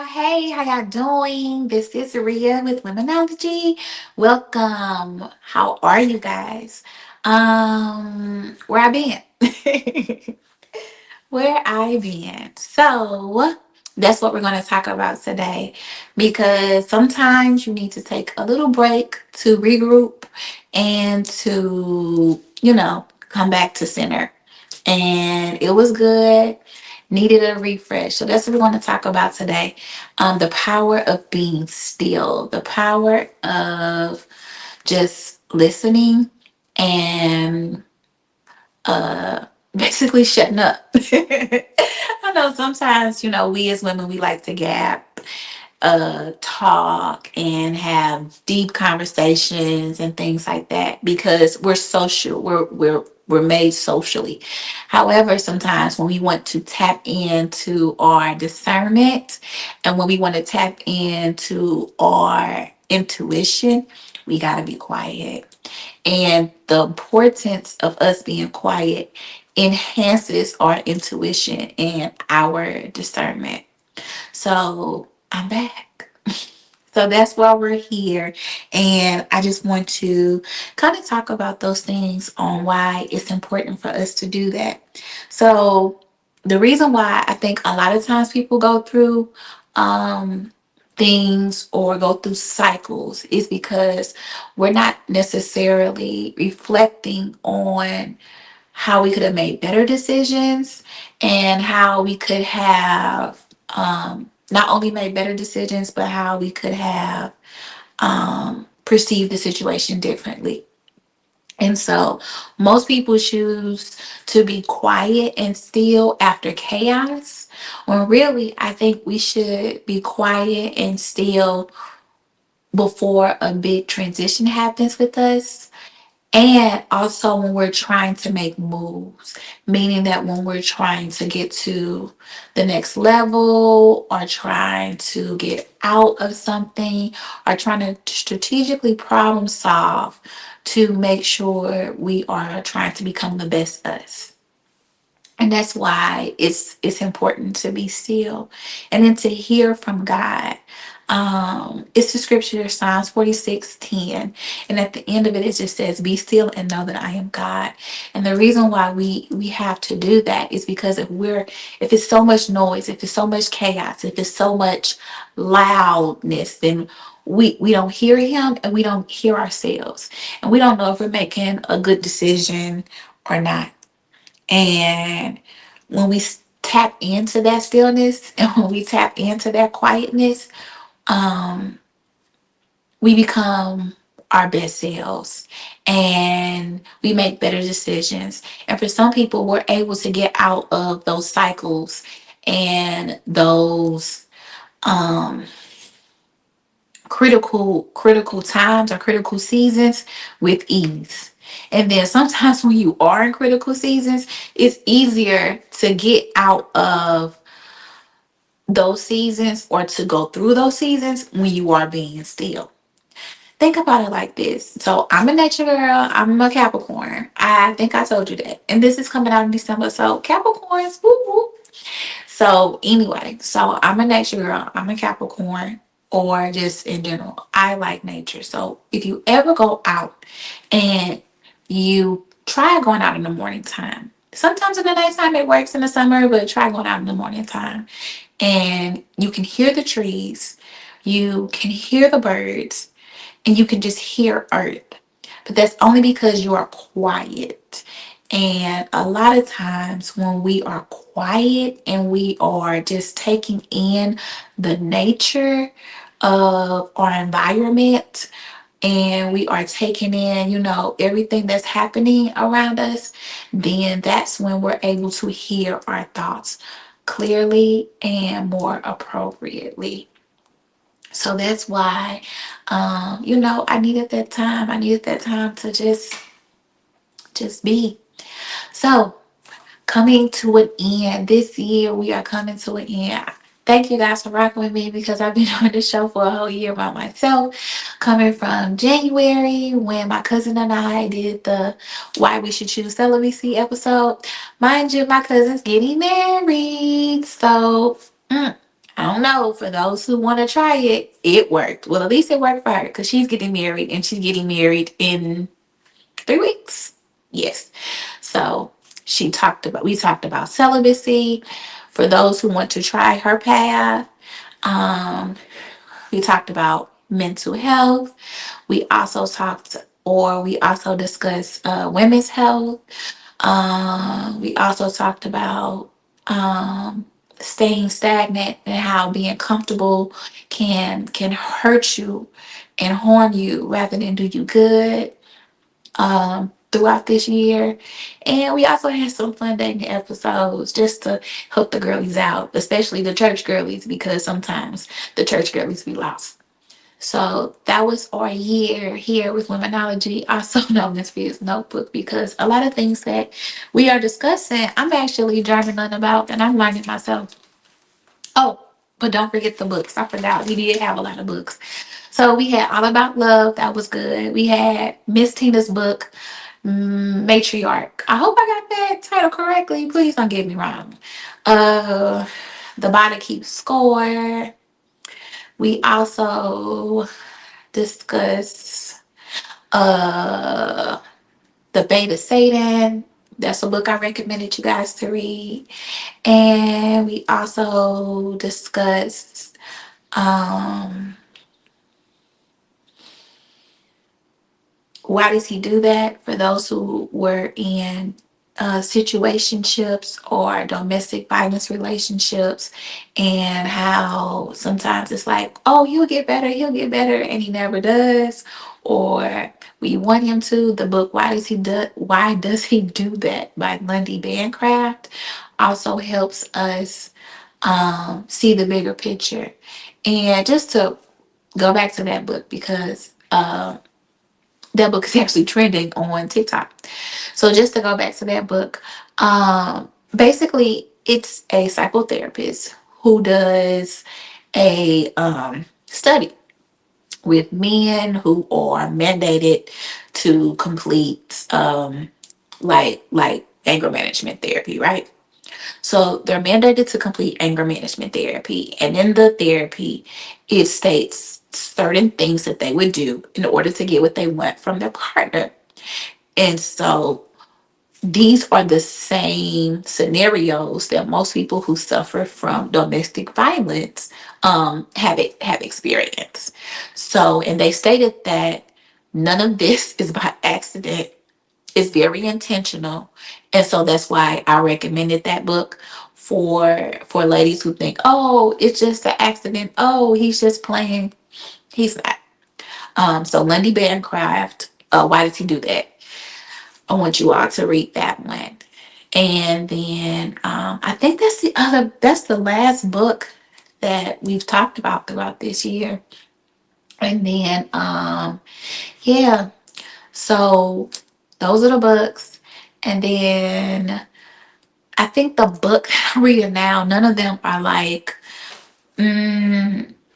Hey, how y'all doing? This is Ria with Womanology. Welcome. How are you guys? Where I been? Where I been. So that's what we're going to talk about today because sometimes you need to take a little break to regroup and to, come back to center. And it was good. Needed a refresh. So that's what we're going to talk about today. The power of being still, the power of just listening and basically shutting up. I know sometimes, we as women, we like to gap, talk and have deep conversations and things like that because we're social. We're made socially. However, sometimes when we want to tap into our discernment and when we want to tap into our intuition, we gotta be quiet. And the importance of us being quiet enhances our intuition and our discernment. So I'm back. So that's why we're here. And I just want to kind of talk about those things on why it's important for us to do that. So the reason why I think a lot of times people go through um, things or go through cycles is because we're not necessarily reflecting on how we could have made better decisions and how we could have not only made better decisions, but how we could have perceived the situation differently. And so most people choose to be quiet and still after chaos, when really I think we should be quiet and still before a big transition happens with us. And also when we're trying to make moves, meaning that when we're trying to get to the next level or trying to get out of something or trying to strategically problem solve to make sure we are trying to become the best us. And that's why it's important to be still and then to hear from God. It's the scripture, Psalms 46:10. And at the end of it, it just says, be still and know that I am God. And the reason why we have to do that is because if it's so much noise, if it's so much chaos, if it's so much loudness, then we don't hear him and we don't hear ourselves. And we don't know if we're making a good decision or not. And when we tap into that stillness and when we tap into that quietness, we become our best selves and we make better decisions. And for some people, we're able to get out of those cycles and those critical times or critical seasons with ease. And then sometimes when you are in critical seasons, it's easier to get out of those seasons or to go through those seasons when you are being still. Think about it like this. So I'm a nature girl. I'm a Capricorn. I think I told you that. And this is coming out in December. So Capricorns, woo woo. So anyway, so I'm a nature girl. I'm a Capricorn, or just in general, I like nature. So if you ever go out and you try going out in the morning time, sometimes in the nighttime it works in the summer, but try going out in the morning time, and you can hear the trees, you can hear the birds, and you can just hear earth. But that's only because you are quiet. And a lot of times when we are quiet and we are just taking in the nature of our environment and we are taking in, everything that's happening around us, then that's when we're able to hear our thoughts clearly and more appropriately. So that's why, I needed that time. I needed that time to just be. So coming to an end this year, we are coming to an end. Thank you guys for rocking with me because I've been on the show for a whole year by myself. Coming from January when my cousin and I did the Why We Should Choose Celibacy episode. Mind you, my cousin's getting married. So I don't know. For those who want to try it, it worked. Well, at least it worked for her because she's getting married and she's getting married in 3 weeks. Yes. So we talked about celibacy for those who want to try her path. Um, we talked about mental health. We also discussed women's health. We also talked about um, staying stagnant and how being comfortable can hurt you and harm you rather than do you good throughout this year. And we also had some fun dating episodes just to help the girlies out, especially the church girlies, because sometimes the church girlies be lost. So that was our year here with Womanology, also known as Fizz Notebook, because a lot of things that we are discussing, I'm actually journaling about and I'm learning myself. Oh, but don't forget the books. I forgot we did have a lot of books. So we had All About Love, that was good. We had Miss Tina's book, Matriarch. I hope I got that title correctly. Please don't get me wrong. Uh, The Body Keeps Score. We also discussed uh The Beta Satan. That's a book I recommended you guys to read. And we also discussed why does he do that for those who were in situationships or domestic violence relationships, and how sometimes it's like, oh, he'll get better, and he never does, or we want him to. The book Why Does He Do That by Lundy Bancroft also helps us see the bigger picture. And just to go back to that book, because that book is actually trending on TikTok. So just to go back to that book, basically it's a psychotherapist who does a study with men who are mandated to complete like anger management therapy, right? So they're mandated to complete anger management therapy, and in the therapy, it states certain things that they would do in order to get what they want from their partner. And so these are the same scenarios that most people who suffer from domestic violence have experienced. So, and they stated that none of this is by accident. It's very intentional, and so that's why I recommended that book for ladies who think, oh, it's just an accident. Oh, he's just playing. He's not. So Lundy Bancroft, why does he do that? I want you all to read that one. And then I think that's the last book that we've talked about throughout this year. And then yeah, so those are the books. And then I think the book I'm reading now, none of them are like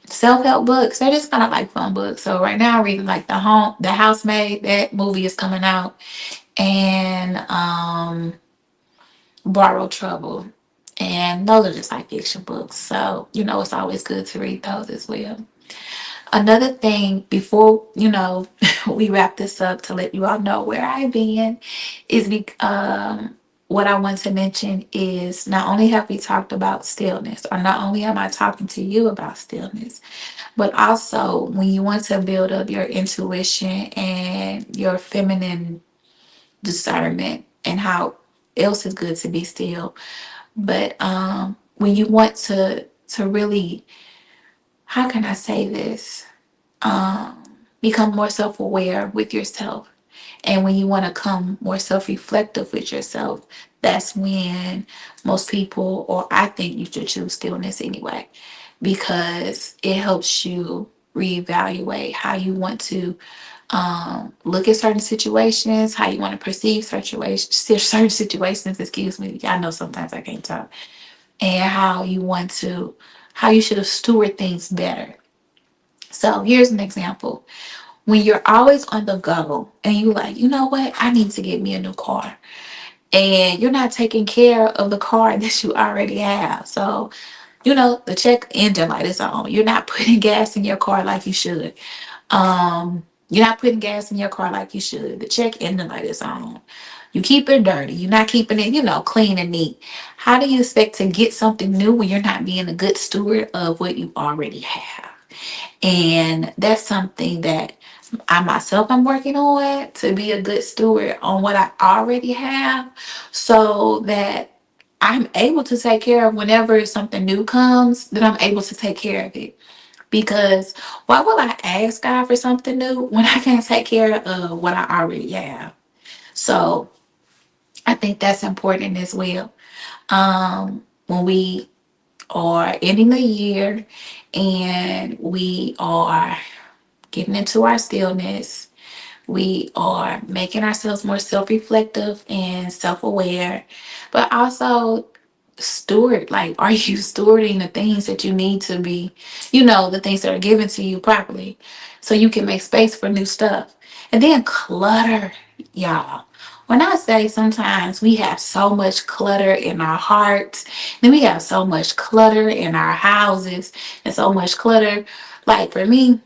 self-help books. They're just kind of like fun books. So right now I'm reading like The Housemaid. That movie is coming out. And Borrow Trouble. And those are just like fiction books. So, it's always good to read those as well. Another thing before, we wrap this up, to let you all know where I've been, is what I want to mention is, not only have we talked about stillness, or not only am I talking to you about stillness, but also when you want to build up your intuition and your feminine discernment, and how else is good to be still. But when you want to really, how can I say this? Become more self-aware with yourself. And when you want to come more self-reflective with yourself, that's when most people, or I think you should choose stillness anyway, because it helps you reevaluate how you want to look at certain situations, how you want to perceive certain situations, excuse me. I know sometimes I can't talk. And how you should have steward things better. So here's an example. When you're always on the go and you like, you know what, I need to get me a new car. And you're not taking care of the car that you already have. So The check engine light is on. You're not putting gas in your car like you should. You're not putting gas in your car like you should. The check engine light is on. You keep it dirty. You're not keeping it, clean and neat. How do you expect to get something new when you're not being a good steward of what you already have? And that's something that I myself am working on, to be a good steward on what I already have, so that I'm able to take care of whenever something new comes, that I'm able to take care of it. Because why will I ask God for something new when I can't take care of what I already have? So I think that's important as well. When we are ending the year and we are getting into our stillness, we are making ourselves more self-reflective and self-aware, but also steward. Like, are you stewarding the things that you need to be, the things that are given to you properly, so you can make space for new stuff? And then clutter, y'all. When I say sometimes we have so much clutter in our hearts, then we have so much clutter in our houses, and so much clutter. Like, for me,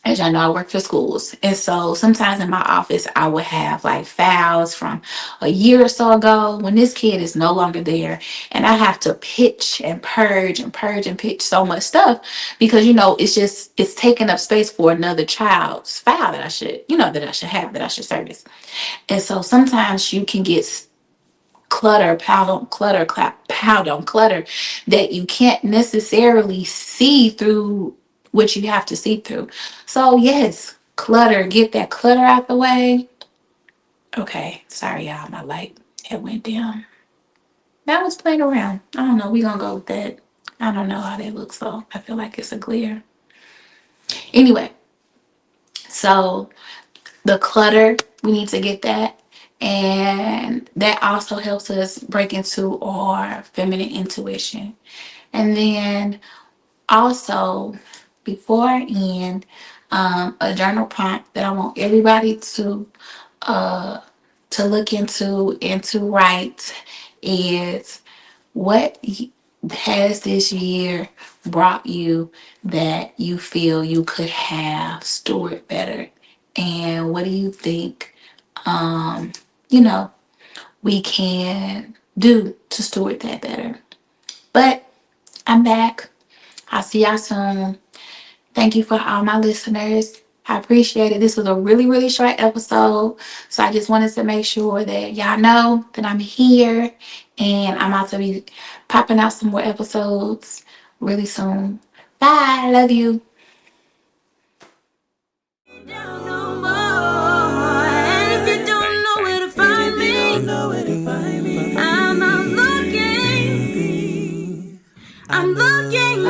as y'all know, I work for schools. And so sometimes in my office, I would have like files from a year or so ago when this kid is no longer there. And I have to pitch and purge and purge and pitch so much stuff because, it's taking up space for another child's file that that I should service. And so sometimes you can get clutter, piled on clutter, that you can't necessarily see through what you have to see through. So yes, clutter, get that clutter out the way. Okay, sorry y'all, my light it went down. That was playing around. I don't know. We gonna go with that. I don't know how that looks, so I feel like it's a glare. Anyway, so the clutter, we need to get that. And that also helps us break into our feminine intuition. And then also, before I end, a journal prompt that I want everybody to look into and to write is, what has this year brought you that you feel you could have stored better? And what do you think, you know, we can do to steward that better? But I'm back. I'll see y'all soon. Thank you for all my listeners. I appreciate it. This was a really, really short episode. So I just wanted to make sure that y'all know that I'm here and I'm about to be popping out some more episodes really soon. Bye. Love you. I'm looking